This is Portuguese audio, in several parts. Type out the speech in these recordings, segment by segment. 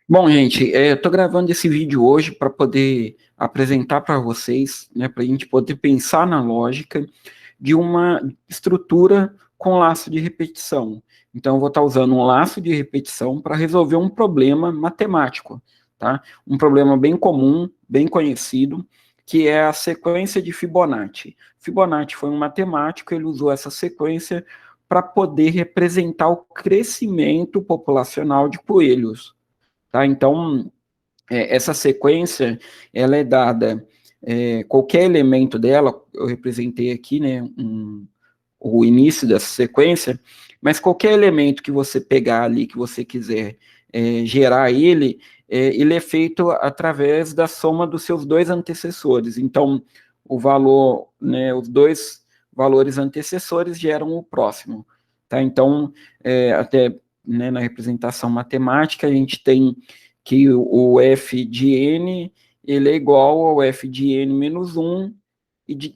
Bom, gente, eu estou gravando esse vídeo hoje para poder apresentar para vocês, né, para a gente poder pensar na lógica de uma estrutura com laço de repetição. Então, eu vou estar usando um laço de repetição para resolver um problema matemático, tá? Um problema bem comum, bem conhecido, que é a sequência de Fibonacci. Fibonacci foi um matemático, ele usou essa sequência para poder representar o crescimento populacional de coelhos. Tá? Então, essa sequência, ela é dada, qualquer elemento dela, eu representei aqui, né, o início dessa sequência, mas qualquer elemento que você pegar ali, que você quiser gerar ele, ele é feito através da soma dos seus dois antecessores. Então, o valor, né, os dois valores antecessores geram o próximo. Tá? Então, até, né, na representação matemática, a gente tem que o f de n ele é igual ao f de n menos 1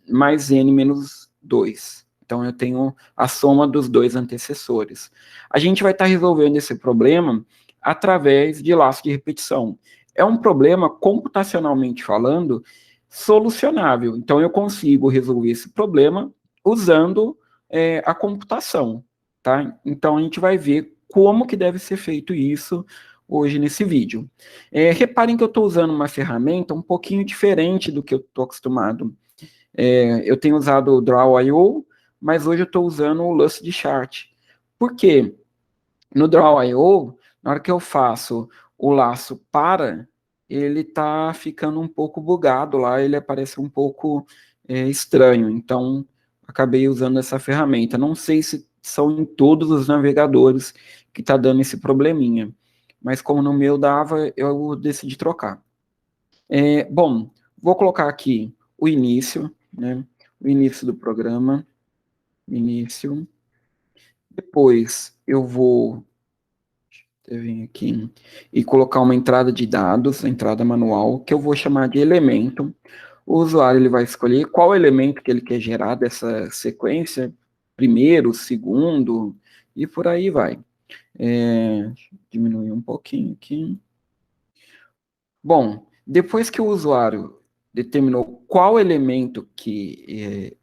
mais n menos 2. Então, eu tenho a soma dos dois antecessores. A gente vai estar resolvendo esse problema através de laço de repetição. É um problema, computacionalmente falando, solucionável. Então, eu consigo resolver esse problema usando a computação. Tá? Então, a gente vai ver como que deve ser feito isso hoje nesse vídeo. Reparem que eu estou usando uma ferramenta um pouquinho diferente do que eu estou acostumado. Eu tenho usado o Draw.io, mas hoje eu estou usando o Lucidchart. Por quê? No Draw.io, na hora que eu faço o laço para, ele está ficando um pouco bugado lá, ele aparece um pouco estranho. Então, acabei usando essa ferramenta. Não sei se são em todos os navegadores que está dando esse probleminha. Mas como no meu dava, eu decidi trocar. Bom, vou colocar aqui o início, né? O início do programa. Início. Depois eu vou vir aqui e colocar uma entrada de dados, entrada manual, que eu vou chamar de elemento. O usuário ele vai escolher qual elemento que ele quer gerar dessa sequência, primeiro, segundo, e por aí vai. Diminuir um pouquinho aqui. Bom, depois que o usuário determinou qual elemento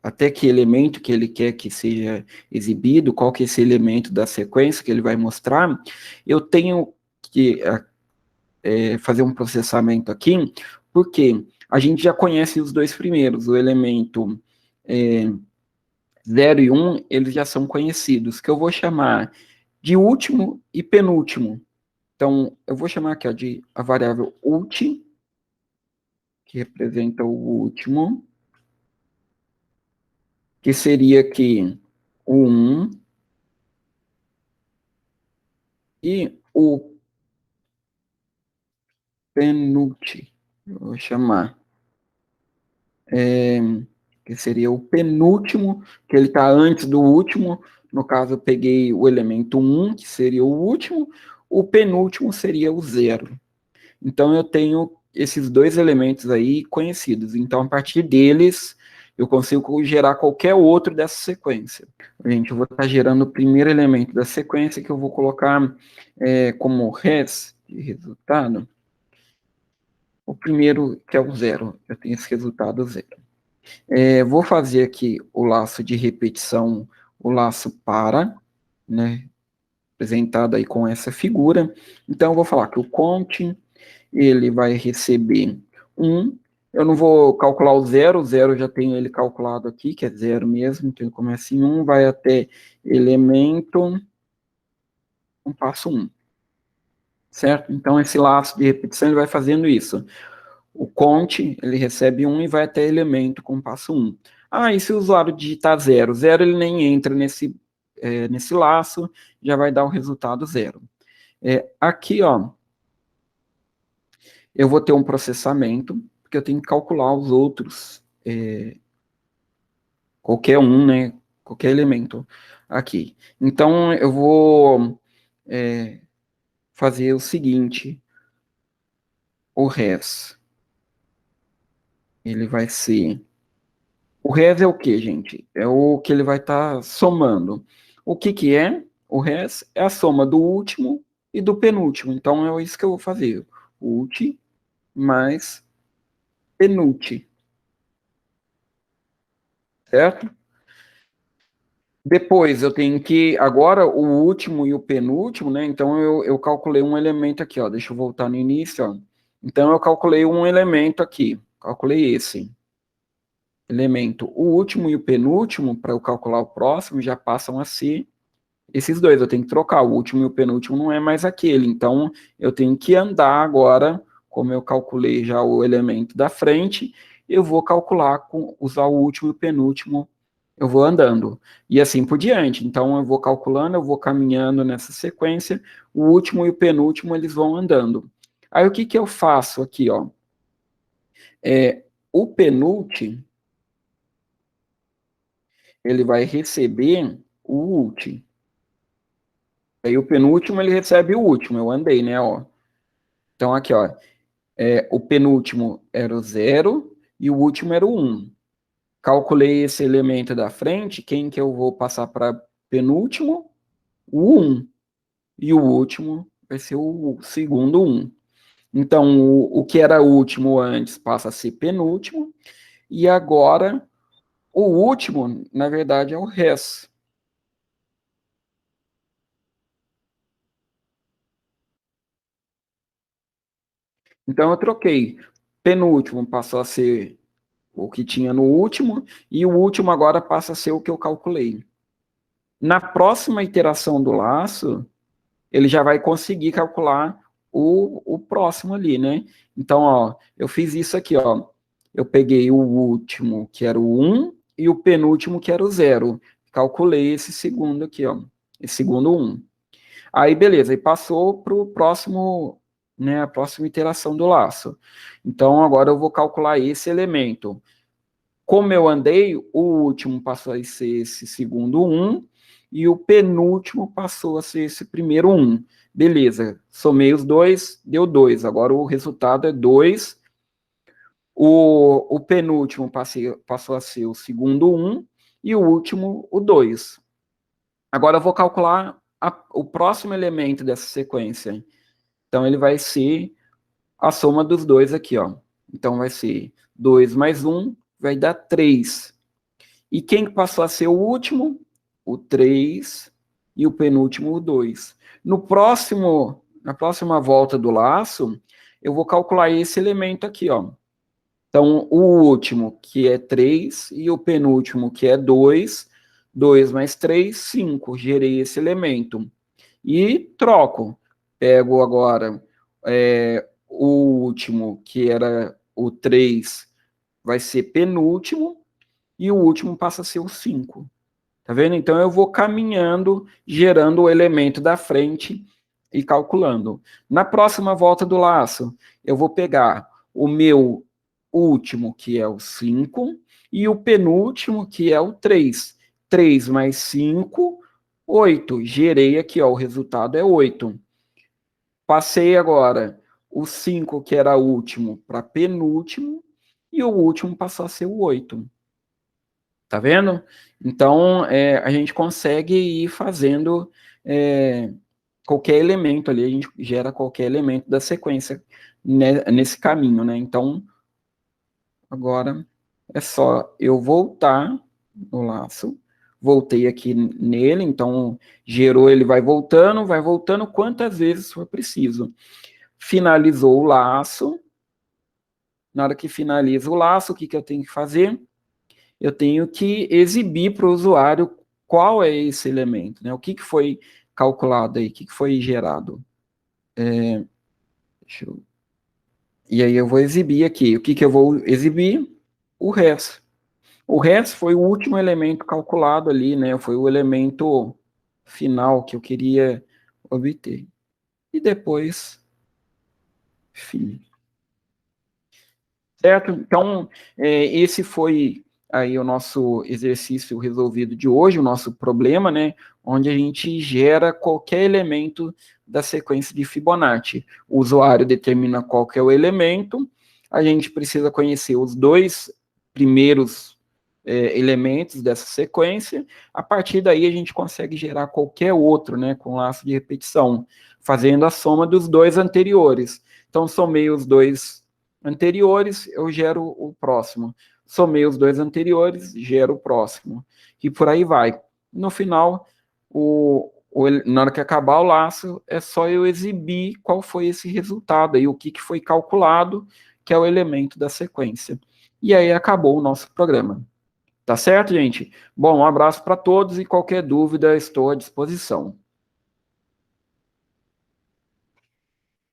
até que elemento que ele quer que seja exibido, qual que é esse elemento da sequência que ele vai mostrar, eu tenho que fazer um processamento aqui, porque a gente já conhece os dois primeiros, o elemento 0 e 1, eles já são conhecidos, que eu vou chamar de último e penúltimo. Então, eu vou chamar aqui de a variável ult, que representa o último, que seria aqui o 1, e o penúltimo, vou chamar, que seria o penúltimo, que ele está antes do último. No caso, eu peguei o elemento 1, que seria o último, o penúltimo seria o 0. Então, eu tenho esses dois elementos aí conhecidos. Então, a partir deles, eu consigo gerar qualquer outro dessa sequência. Gente, eu vou estar gerando o primeiro elemento da sequência, que eu vou colocar como res de resultado. O primeiro, que é o 0. Eu tenho esse resultado 0. Vou fazer aqui o laço de repetição, o laço para, né, apresentado aí com essa figura. Então, eu vou falar que o count, ele vai receber 1. Eu não vou calcular o 0 eu já tenho ele calculado aqui, que é 0 mesmo, então ele começa em 1, vai até elemento, passo 1. Certo? Então, esse laço de repetição, ele vai fazendo isso. O count, ele recebe 1 e vai até elemento com passo 1. E se o usuário digitar 0? 0 ele nem entra nesse laço, já vai dar o resultado 0. Aqui, ó, eu vou ter um processamento, porque eu tenho que calcular os outros, qualquer um, né, qualquer elemento aqui. Então, eu vou fazer o seguinte, o res, ele vai ser... O res é o que, gente? É o que ele vai estar somando. O que é? O res é a soma do último e do penúltimo. Então, é isso que eu vou fazer. Ult mais penult, certo? Depois, eu tenho que... Agora, o último e o penúltimo, né? Então, eu calculei um elemento aqui, ó. Deixa eu voltar no início, ó. Então, eu calculei um elemento aqui. Calculei esse elemento. O último e o penúltimo, para eu calcular o próximo, já passam a ser esses dois. Eu tenho que trocar. O último e o penúltimo não é mais aquele. Então, eu tenho que andar agora, como eu calculei já o elemento da frente, eu vou calcular usar o último e o penúltimo, eu vou andando. E assim por diante. Então, eu vou calculando, eu vou caminhando nessa sequência, o último e o penúltimo, eles vão andando. Aí, o que que eu faço aqui, ó? O penúltimo, ele vai receber o último. Aí o penúltimo, ele recebe o último, eu andei, né, ó. Então, aqui, ó, o penúltimo era o 0 e o último era o 1. Calculei esse elemento da frente, quem que eu vou passar para penúltimo? O 1. E o último vai ser o segundo 1. Então, o que era último antes passa a ser penúltimo, e agora o último, na verdade, é o res. Então, eu troquei. Penúltimo passou a ser o que tinha no último, e o último agora passa a ser o que eu calculei. Na próxima iteração do laço, ele já vai conseguir calcular o próximo ali, né? Então, ó, eu fiz isso aqui, ó. Eu peguei o último, que era o 1, e o penúltimo, que era o 0. Calculei esse segundo aqui, ó. Esse segundo 1. Aí, beleza, e passou para o próximo, né, a próxima iteração do laço. Então, agora eu vou calcular esse elemento. Como eu andei, o último passou a ser esse segundo 1, e o penúltimo passou a ser esse primeiro 1. Beleza, somei os dois, deu 2. Agora o resultado é 2. O penúltimo passou a ser o segundo 1, e o último o 2. Agora eu vou calcular o próximo elemento dessa sequência. Então ele vai ser a soma dos dois aqui, ó. Então vai ser 2 mais 1, vai dar 3. E quem passou a ser o último? O 3 e o penúltimo, o 2. Na próxima volta do laço, eu vou calcular esse elemento aqui, ó. Então, o último, que é 3, e o penúltimo, que é 2. 2 mais 3, 5. Gerei esse elemento. E troco. Pego agora o último, que era o 3, vai ser penúltimo, e o último passa a ser o 5. Tá vendo? Então eu vou caminhando, gerando o elemento da frente e calculando. Na próxima volta do laço, eu vou pegar o meu último, que é o 5, e o penúltimo, que é o 3. 3 mais 5, 8. Gerei aqui, ó, o resultado é 8. Passei agora o 5, que era o último, para penúltimo, e o último passou a ser o 8. Tá vendo? Então, a gente consegue ir fazendo qualquer elemento ali, a gente gera qualquer elemento da sequência nesse caminho, né? Então, agora é só eu voltar no laço, voltei aqui nele, então gerou, ele vai voltando quantas vezes for preciso. Finalizou o laço, na hora que finaliza o laço, o que que eu tenho que fazer? Eu tenho que exibir para o usuário qual é esse elemento, né? O que foi calculado aí, o que foi gerado. E aí eu vou exibir aqui. O que eu vou exibir? O res. O res foi o último elemento calculado ali, né? Foi o elemento final que eu queria obter. E depois, fim. Certo? Então, esse foi aí o nosso exercício resolvido de hoje, o nosso problema, né? Onde a gente gera qualquer elemento da sequência de Fibonacci. O usuário determina qual que é o elemento, a gente precisa conhecer os dois primeiros elementos dessa sequência. A partir daí a gente consegue gerar qualquer outro, né, com laço de repetição, fazendo a soma dos dois anteriores. Então, somei os dois anteriores, eu gero o próximo. Somei os dois anteriores, gero o próximo. E por aí vai. No final, na hora que acabar o laço, é só eu exibir qual foi esse resultado aí, o que foi calculado, que é o elemento da sequência. E aí acabou o nosso programa. Tá certo, gente? Bom, um abraço para todos e qualquer dúvida estou à disposição.